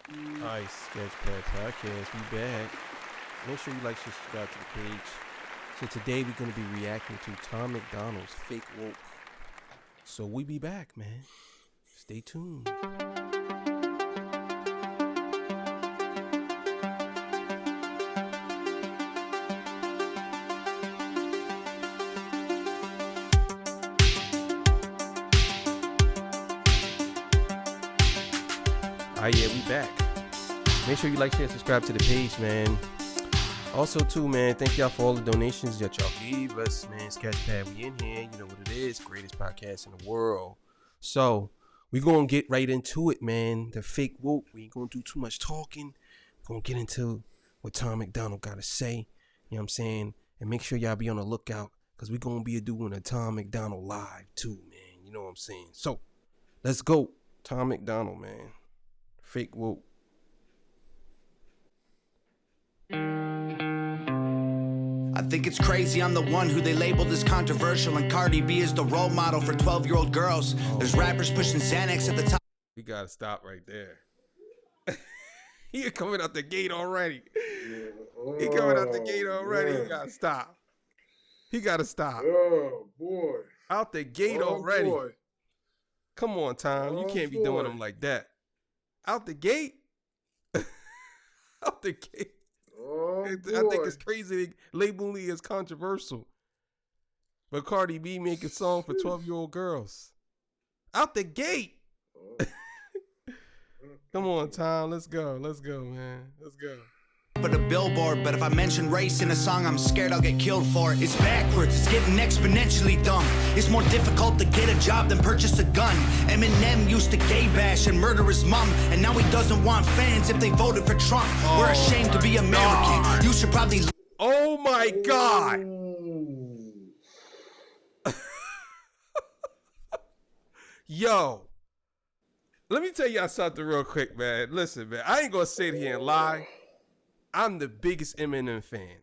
Alright, Sketchpad Podcast, we back. Make sure you like, share, subscribe to the page. So today we're gonna be reacting to Tom McDonald's Fake Woke. So we be back, man. Stay tuned. Alright, yeah, we back. Make sure you like, share, subscribe to the page, man. Also, too, man, thank y'all for all the donations that y'all gave us, man. Sketchpad, we in here. You know what it is. Greatest podcast in the world. So, we going to get right into it, man. The fake woke. We ain't going to do too much talking. We're going to get into what Tom McDonald got to say. You know what I'm saying? And make sure y'all be on the lookout because we going to be doing a Tom McDonald live, too, man. You know what I'm saying? So, let's go. Tom McDonald, man. Fake woke. I think it's crazy I'm the one who they labeled as controversial, and Cardi B is the role model for 12-year-old girls. There's rappers pushing Xanax at the top. We gotta stop right there. He coming out the gate already. He coming out the gate already. Man. He gotta stop. He gotta stop. Oh boy. Out the gate already. Boy. Come on, Tom. You Oh, can't be boy. doing them like that. Out the gate? Out the gate. Oh, I boy. think it's crazy labeling as controversial. But Cardi B making song for 12-year-old girls. Out the gate. Come on, Tom. Let's go. Let's go, man. Let's go. But a billboard, but if I mention race in a song, I'm scared I'll get killed for it. It's backwards, it's getting exponentially dumb. It's more difficult to get a job than purchase a gun. Eminem used to gay bash and murder his mom, and now he doesn't want fans if they voted for Trump. We're ashamed to be American. God. You should probably... Oh my God. Ooh. Yo. Let me tell y'all something real quick, man. Listen, man. I ain't gonna sit here and lie. I'm the biggest Eminem fan.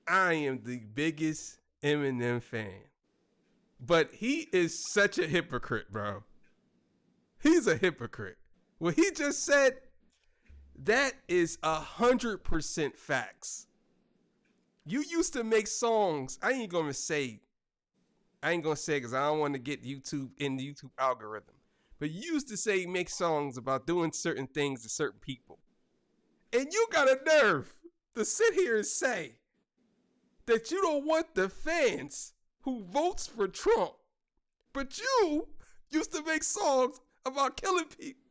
I am the biggest Eminem fan. But he is such a hypocrite, bro. He's a hypocrite. What he just said, that is 100% facts. You used to make songs. I ain't gonna say because I don't want to get YouTube in the YouTube algorithm. But you used to make songs about doing certain things to certain people. And you got a nerve to sit here and say that you don't want the fans who votes for Trump, but you used to make songs about killing people.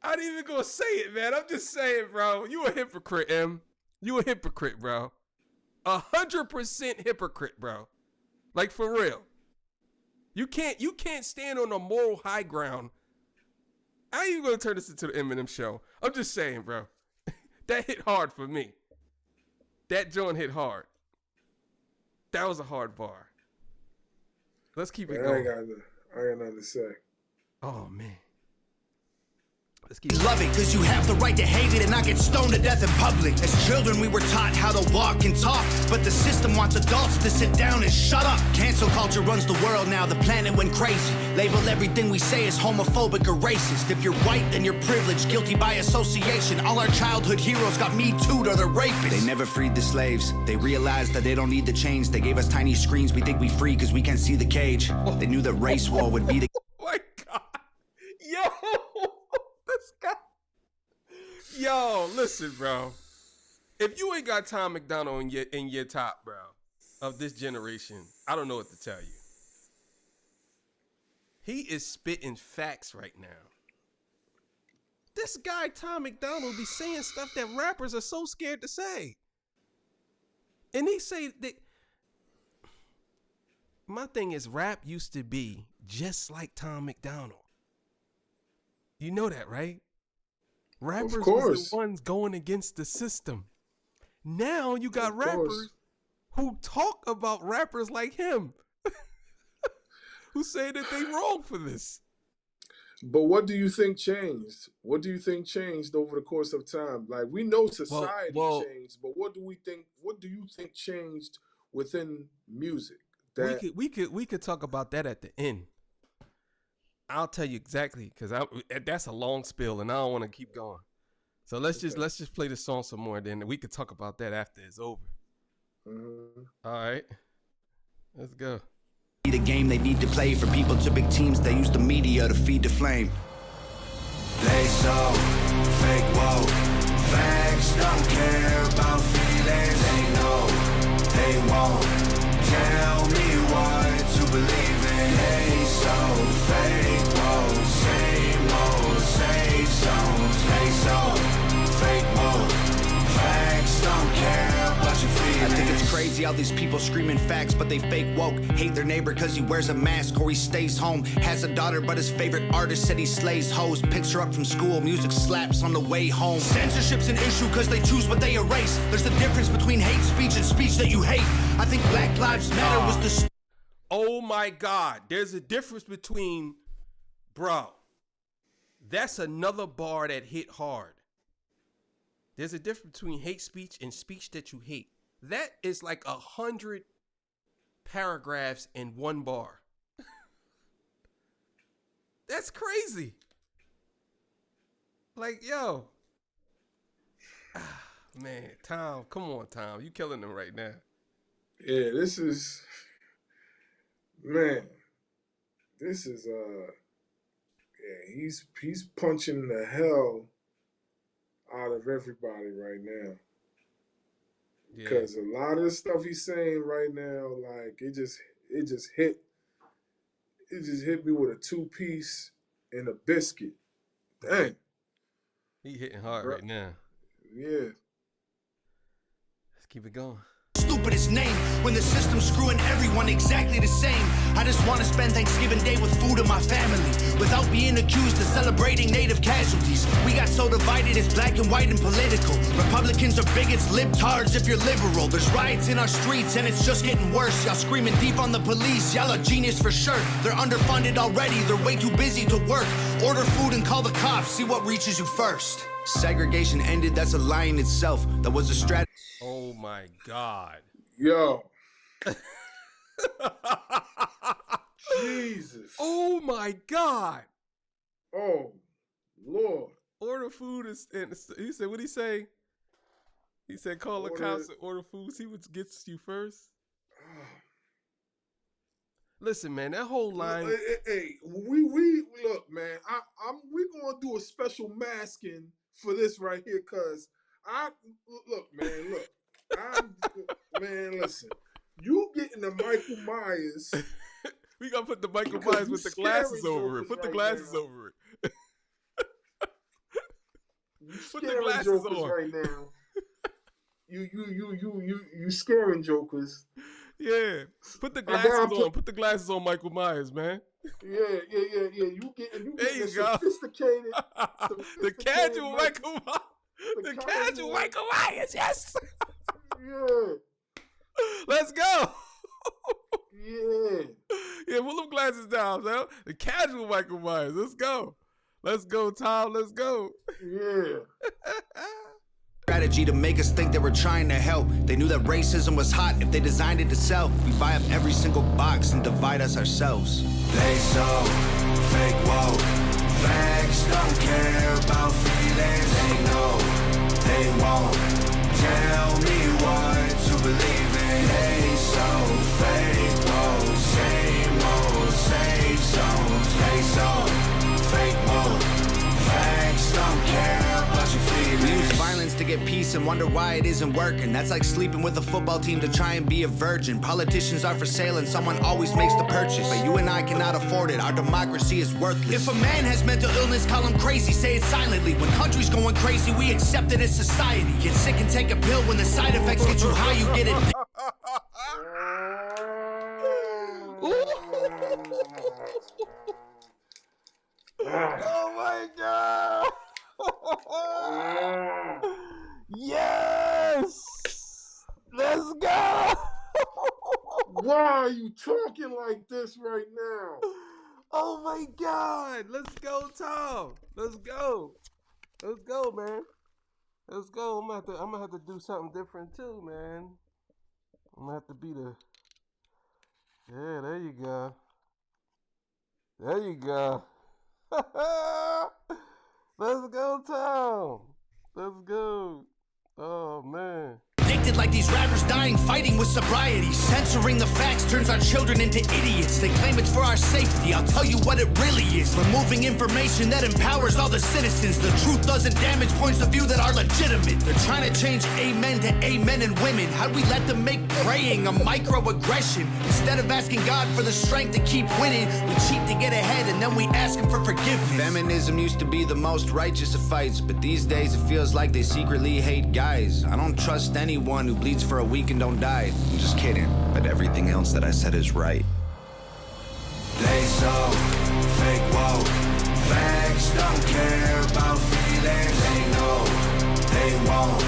I ain't even gonna say it, man. I'm just saying, bro. You a hypocrite, M. You a hypocrite, bro. 100% hypocrite, bro. Like for real. You can't stand on a moral high ground. I ain't even gonna turn this into the Eminem show. I'm just saying, bro. That hit hard for me. That joint hit hard. That was a hard bar. Let's keep it Man, going. I got nothing to say. Oh, man. Let's keep it Love it, cause you have the right to hate it and not get stoned to death in public. As children, we were taught how to walk and talk, but the system wants adults to sit down and shut up. Cancel culture runs the world now, the planet went crazy. Label everything we say as homophobic or racist. If you're white, then you're privileged, guilty by association. All our childhood heroes got Me Too'd or they're rapists. They never freed the slaves. They realized that they don't need the chains. They gave us tiny screens, we think we free cause we can't see the cage. They knew that race war would be the... Oh, my God. Yo. This guy. Yo, listen, bro. If you ain't got Tom McDonald in your top, bro, of this generation, I don't know what to tell you. He is spitting facts right now. This guy, Tom McDonald, be saying stuff that rappers are so scared to say. And he say that... My thing is, rap used to be just like Tom McDonald. You know that, right? Rappers was the ones going against the system. Now you got rappers who talk about rappers like him. Who say that they wrong for this. But what do you think changed? What do you think changed over the course of time? Like, we know society changed, but what do you think changed within music? We could talk about that at the end. I'll tell you exactly because that's a long spill and I don't want to keep going. So let's just play the song some more, then we could talk about that after it's over. Mm-hmm. All right, let's go. The game they need to play for people to big teams. They use the media to feed the flame. They so fake woke. Facts don't care about feelings. They know they won't tell me what to believe in. They so fake woke. Same old safe zones. They so fake woke. Facts don't care about your feelings. I think it's crazy how these people screaming facts, but they fake woke. Hate their neighbor cause he wears a mask or he stays home. Has a daughter but his favorite artist said he slays hoes. Picks her up from school, music slaps on the way home. Censorship's an issue cause they choose what they erase. There's a difference between hate speech and speech that you hate. I think Black Lives Matter was the... Oh my God, there's a difference between... Bro, that's another bar that hit hard. There's a difference between hate speech and speech that you hate. That is like 100 paragraphs in one bar. That's crazy. Like, yo. Man, Tom, come on, Tom. You killing them right now. Yeah, this is, man, this is, yeah, he's punching the hell out of everybody right now. Because a lot of the stuff he's saying right now, like it just hit me with a 2-piece and a biscuit. Dang. He hitting hard right now. Yeah. Let's keep it going. Stupidest name when the system's screwing everyone exactly the same. I just want to spend Thanksgiving Day with food and my family without being accused of celebrating native casualties. We got so divided, it's black and white and political. Republicans are bigots, libtards if you're liberal. There's riots in our streets and it's just getting worse. Y'all screaming deep on the police, y'all are genius for sure. They're underfunded already, they're way too busy to work. Order food and call the cops, see what reaches you first. Segregation ended, that's a lie in itself. That was a strategy. Oh my God. Yo. Jesus. Oh my God. Oh, Lord. Order food is, he said, what'd he say? He said, call the cops and order food. See what gets you first. Listen, man, that whole line. Hey, we look, man. We gonna do a special masking for this right here, cause man, listen. You getting the Michael Myers. We gotta put the Michael Myers with the glasses over it. Put the glasses over it. Put the glasses on right now. You scaring jokers. Yeah. Put the glasses on. Put the glasses on Michael Myers, man. Yeah. You getting sophisticated. The casual Michael Myers. The casual Michael Myers, yes. Yeah. Let's go. Yeah. Yeah, put them glasses down, man. The casual Michael Myers. Let's go. Let's go, Tom. Let's go. Yeah. Strategy to make us think they were trying to help. They knew that racism was hot if they designed it to sell. We buy up every single box and divide us ourselves. They so fake woke. Facts don't care about feelings. They know they won't tell me what to believe in. They so fake woke. Same old safe zones. They so fake woke. Facts don't care about your feelings. We use violence to get peace and wonder why it isn't working. That's like sleeping with a football team to try and be a virgin. Politicians are for sale and someone always makes the purchase. But you and I cannot afford it. Our democracy is worthless. If a man has mental illness, call him crazy. Say it silently. When country's going crazy, we accept it as society. Get sick and take a pill. When the side effects get you high, you get it. Oh my God. Yes. Let's go. Why are you talking like this right now? Oh my God. Let's go, Tom. Let's go. Let's go, man. Let's go. I'm gonna have to do something different too, man. I'm gonna have to be the... Yeah, there you go. There you go. Let's go, Tom. Let's go. Oh, man. Addicted like these rappers dying fighting with sobriety. Censoring the facts turns our children into idiots. They claim it's for our safety. I'll tell you what it really is. Removing information that empowers all the citizens. The truth doesn't damage points of view that are legitimate. They're trying to change amen to amen and women. How'd we let them make praying a microaggression? Instead of asking God for the strength to keep winning, we cheat to get ahead and then we ask him for forgiveness. Feminism used to be the most righteous of fights, but these days it feels like they secretly hate guys. I don't trust anyone who bleeds for a week and don't die. I'm just kidding, but everything else that I said is right. They so fake woke. Facts don't care about feelings. They know they won't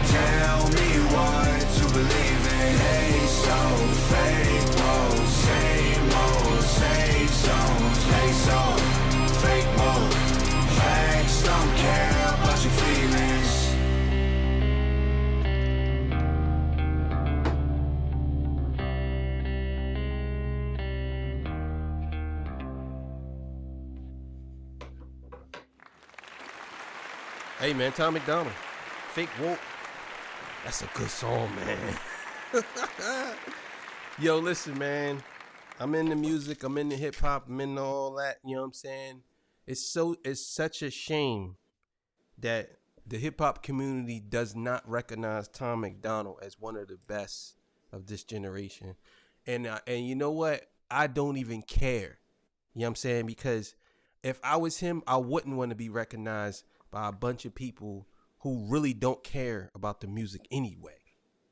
tell me what to believe in. They so fake woke. Same old, same songs. They so fake woke. Facts don't care about your feelings. Hey, man, Tom McDonald. Fake woke. That's a good song, man. Yo, listen, man. I'm in the music. I'm in the hip hop. I'm in all that. You know what I'm saying? It's such a shame that the hip hop community does not recognize Tom McDonald as one of the best of this generation. And you know what? I don't even care. You know what I'm saying? Because if I was him, I wouldn't want to be recognized by a bunch of people who really don't care about the music anyway.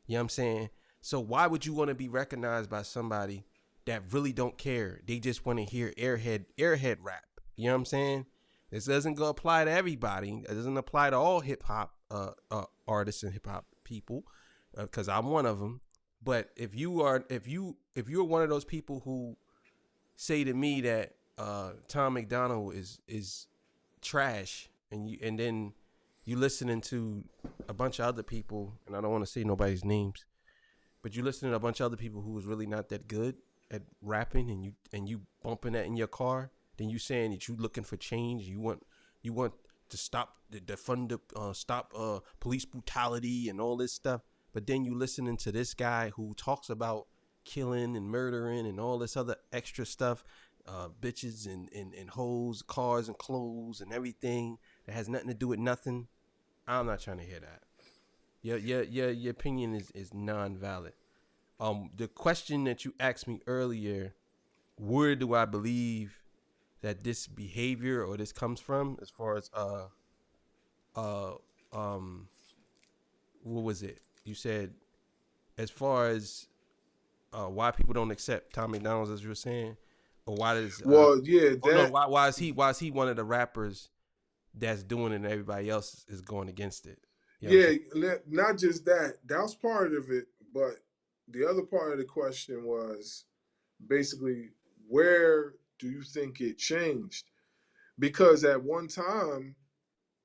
You know what I'm saying? So why would you want to be recognized by somebody that really don't care? They just want to hear airhead rap. You know what I'm saying? This doesn't go apply to everybody. It doesn't apply to all hip hop artists and hip hop people, because I'm one of them. But if you're one of those people who say to me that Tom McDonald is trash, and then you listening to a bunch of other people, and I don't want to say nobody's names, but you listening to a bunch of other people who was really not that good at rapping, and you bumping that in your car, then you saying that you looking for change, you want to stop stop police brutality and all this stuff, but then you listening to this guy who talks about killing and murdering and all this other extra stuff, bitches and hoes, cars and clothes and everything that has nothing to do with nothing. I'm not trying to hear that. Your opinion is non-valid. The question that you asked me earlier, where do I believe that this behavior or this comes from, as far as what was it? You said as far as why people don't accept Tom McDonald, as you were saying, or why does why is he one of the rappers that's doing it and everybody else is going against it? You know not just that. That was part of it, but the other part of the question was basically, where do you think it changed? Because at one time,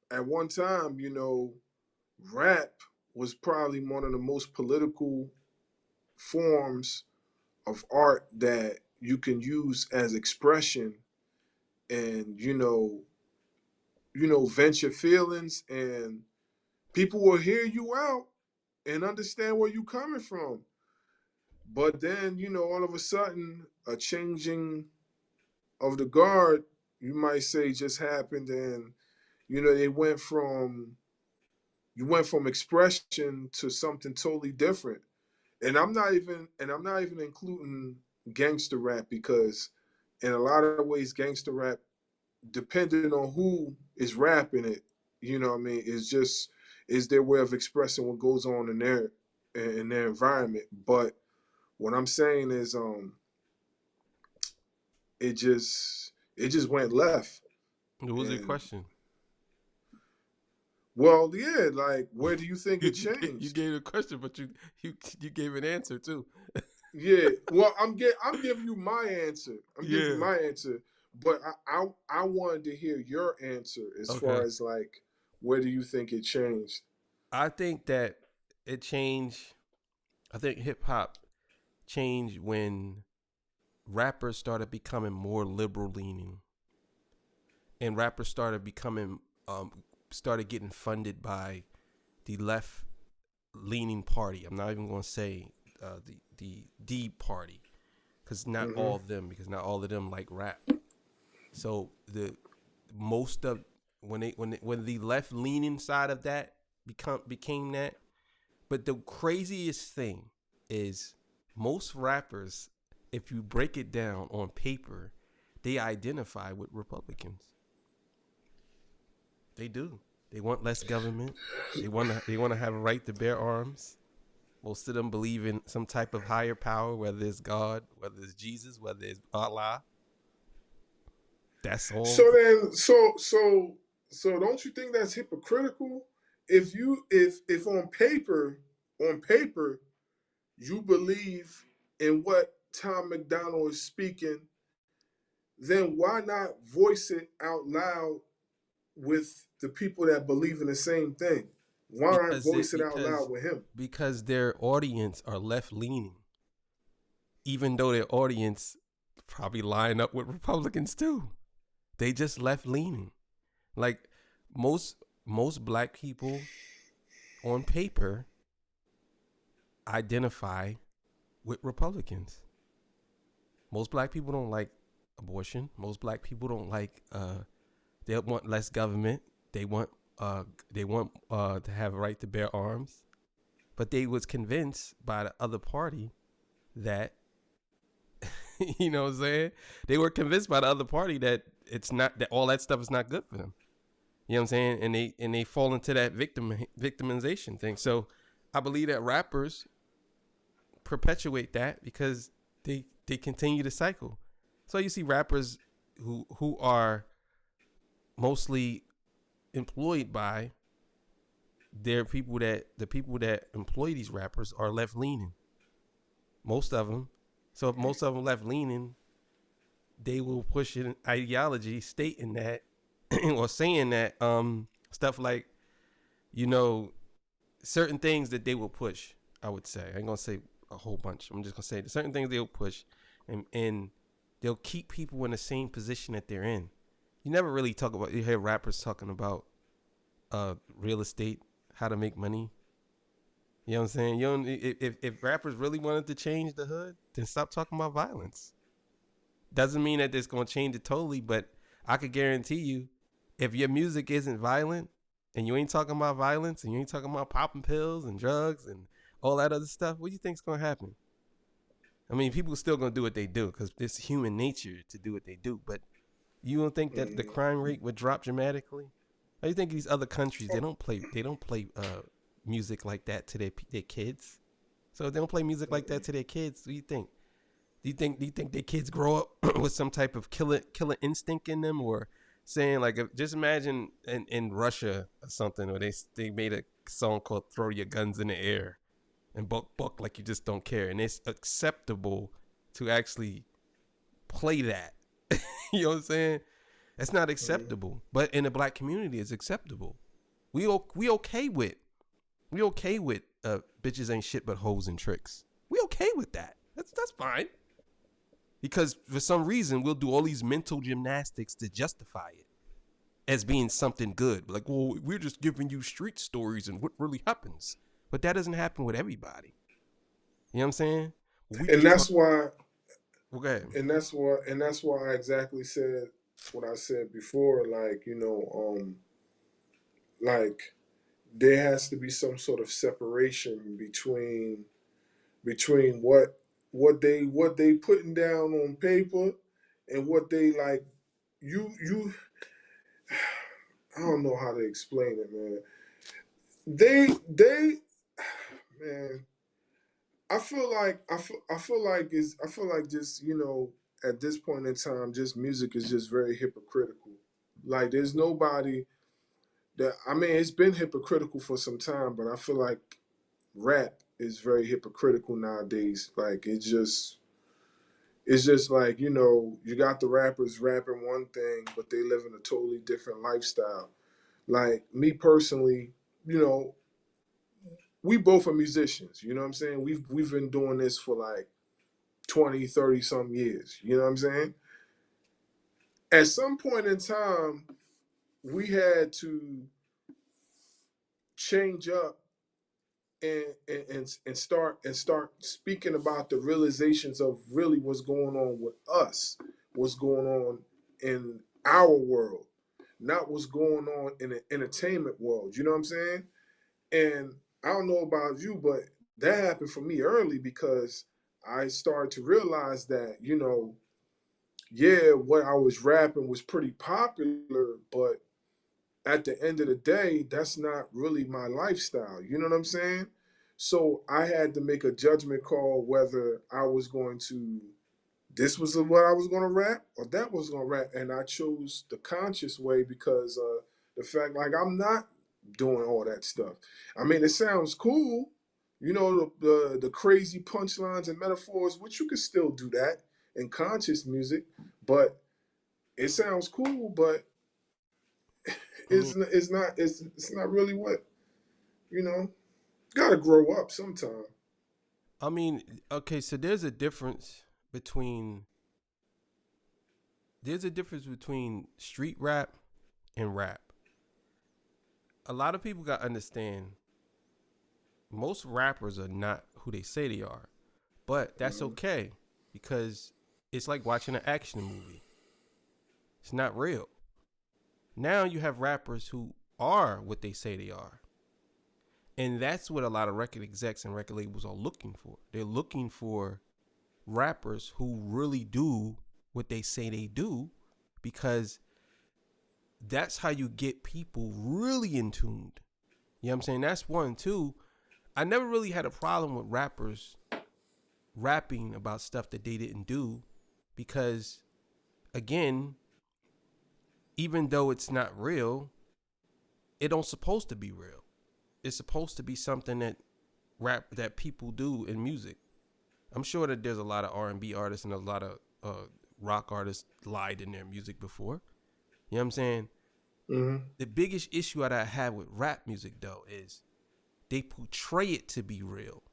you know, rap was probably one of the most political forms of art that you can use as expression, and vent your feelings, and people will hear you out and understand where you're coming from. But then, all of a sudden, a changing of the guard, you might say, just happened, and they you went from expression to something totally different. And I'm not even including gangster rap, because in a lot of ways, gangster rap, depending on who is rapping it, what I mean, is their way of expressing what goes on in their environment. But what I'm saying is, it just went left. What was your question? Well, yeah, like, where do you think it changed? You gave a question, but you gave an answer too. Yeah, well, I'm giving you my answer. I'm giving you my answer, but I wanted to hear your answer as far as, like, where do you think it changed? I think that it changed. I think hip hop changed when rappers started becoming more liberal leaning. and rappers started becoming started getting funded by the left leaning party. I'm not even going to say the D party, because not all of them, because not all of them like rap. So the most of when the left leaning side of that became that. But the craziest thing is most rappers, if you break it down on paper, they identify with Republicans. They do. They want less government. They want to have a right to bear arms. Most of them believe in some type of higher power, whether it's God, whether it's Jesus, whether it's Allah. That's all. So don't you think that's hypocritical? If on paper you believe in what Tom McDonald is speaking, then why not voice it out loud with the people that believe in the same thing? Why not voice it out loud with him? Because their audience are left leaning, even though their audience probably line up with Republicans too. They just left leaning. Like most black people on paper identify with Republicans. Most black people don't like abortion. Most black people don't like they want less government. They want to have a right to bear arms. But they was convinced by the other party that you know what I'm saying? They were convinced by the other party that it's not, that all that stuff is not good for them. You know what I'm saying? And they fall into that victimization thing. So I believe that rappers perpetuate that because they continue the cycle. So you see rappers who are mostly employed by the people that employ these rappers are left leaning. Most of them. So if most of them left leaning, they will push an ideology stating that or saying that stuff like, you know, certain things that they will push. I would say, I ain't gonna say a whole bunch. I'm just gonna say certain things they'll push, and they'll keep people in the same position that they're in. You never really you hear rappers talking about real estate, how to make money. You know what I'm saying? You don't, if rappers really wanted to change the hood, then stop talking about violence. Doesn't mean that it's going to change it totally, but I could guarantee you, if your music isn't violent and you ain't talking about violence and you ain't talking about popping pills and drugs and all that other stuff, what do you think's going to happen? I mean, people are still going to do what they do because it's human nature to do what they do. But you don't think that the crime rate would drop dramatically? How do you think these other countries, they don't play music like that to their kids? So if they don't play music like that to their kids, what do you think? Do you think their kids grow up with some type of killer instinct in them, or saying like, just imagine in Russia or something, where they made a song called "Throw Your Guns in the Air" and buck like you just don't care, and it's acceptable to actually play that. You know what I'm saying? It's not acceptable, but in the black community, it's acceptable. We okay with bitches ain't shit but hoes and tricks. We okay with that. That's fine. Because for some reason, we'll do all these mental gymnastics to justify it as being something good. Like, well, we're just giving you street stories and what really happens. But that doesn't happen with everybody. You know what I'm saying? And that's why. Okay. And that's why I exactly said what I said before. Like, you know, like there has to be some sort of separation between what they putting down on paper and what they like. You I don't know how to explain it, man. They man, I feel like just, you know, at this point in time, just music is just very hypocritical. Like there's nobody that, I mean, it's been hypocritical for some time, but I feel like rap is very hypocritical nowadays. Like it's just like, you know, you got the rappers rapping one thing, but they live in a totally different lifestyle. Like me personally, you know, we both are musicians, you know what I'm saying? We've been doing this for like 20, 30 some years, you know what I'm saying? at some point in time, we had to change up and start speaking about the realizations of really what's going on with us, what's going on in our world, not what's going on in the entertainment world. You know what I'm saying? And I don't know about you, but that happened for me early because I started to realize that, yeah, what I was rapping was pretty popular, but at the end of the day, that's not really my lifestyle. You know what I'm saying? So I had to make a judgment call whether I was going to, this was what I was going to rap or that was going to rap. And I chose the conscious way because the fact, like, I'm not doing all that stuff. I mean, it sounds cool, the crazy punchlines and metaphors, which you can still do that in conscious music, but it sounds cool, but I mean, it's not really what you know. Gotta grow up sometime. I mean, okay, so between there's a difference between street rap and rap. A lot of people got to understand most rappers are not who they say they are. But that's Hmm. okay because it's like watching an action movie. It's not real. Now you have rappers who are what they say they are. And that's what a lot of record execs and record labels are looking for. They're looking for rappers who really do what they say they do because that's how you get people really in tuned. You know what I'm saying? That's one. Two, I never really had a problem with rappers rapping about stuff that they didn't do because, again, even though it's not real, it don't supposed to be real. It's supposed to be something that people do in music. I'm sure that there's a lot of R&B artists and a lot of rock artists lied in their music before. You know what I'm saying? Hmm. The biggest issue that I have with rap music though is they portray it to be real.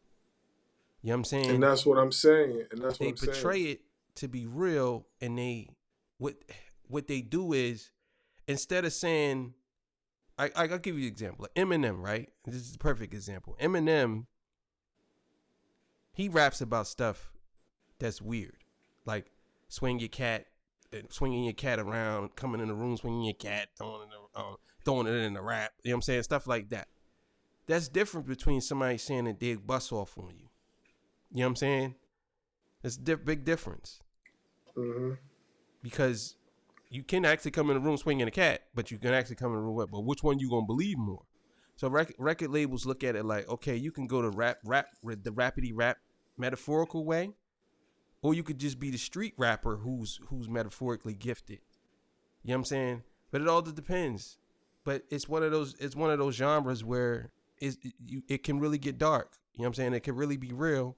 You know what I'm And saying? that's what I'm saying. And that's what They I'm saying. portray it to be real, and what what they do is instead of saying, I'll give you an example. Like Eminem, right? This is a perfect example. Eminem, he raps about stuff that's weird, like swing your cat, swinging your cat around, coming in the room, swinging your cat, throwing it in the rap. You know what I'm saying? Stuff like that. That's different between somebody saying that they bust off on you. You know what I'm saying? It's a big difference Hmm. because you can actually come in the room swinging a cat, but you can actually come in the room with. But which one you gonna believe more? So record labels look at it like, okay, you can go to the rapidy rap metaphorical way, or you could just be the street rapper who's metaphorically gifted. You know what I'm saying? But it all just depends. But it's one of those genres where it can really get dark. You know what I'm saying? It can really be real.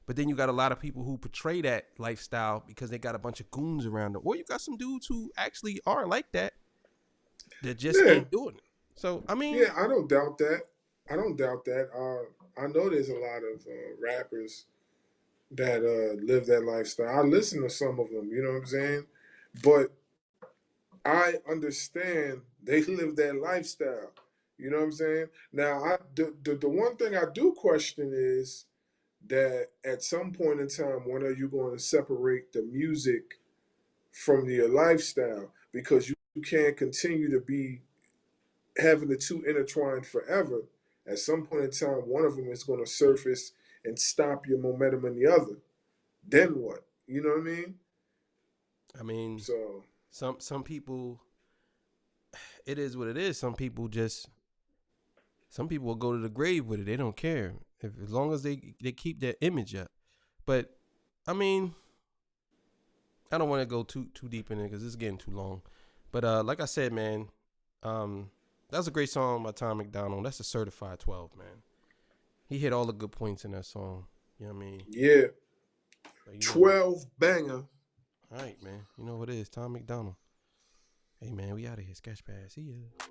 But then you got a lot of people who portray that lifestyle because they got a bunch of goons around them. Or you got some dudes who actually are like that just Yeah, ain't doing it. So I mean, yeah. I don't doubt that. I don't doubt that. I know there's a lot of rappers that live that lifestyle. I listen to some of them. You know what I'm saying? But I understand they live that lifestyle. You know what I'm saying? Now, the one thing I do question is that at some point in time, when are you going to separate the music from your lifestyle? Because you can't continue to be having the two intertwined forever. At some point in time, one of them is going to surface and stop your momentum in the other. Then what? You know what I mean? I mean, So some people, it is what it is. Some people will go to the grave with it. They don't care as long as they keep their image up. But I mean, I don't want to go too deep in it because it's getting too long. But like I said, man, that's a great song by Tom McDonald. That's a certified 12, man. He hit all the good points in that song. You know what I mean? yeah, So you know what? 12 banger. All right, man. You know what it is, Tom McDonald. Hey, man, we out of here. Sketchpad. See ya.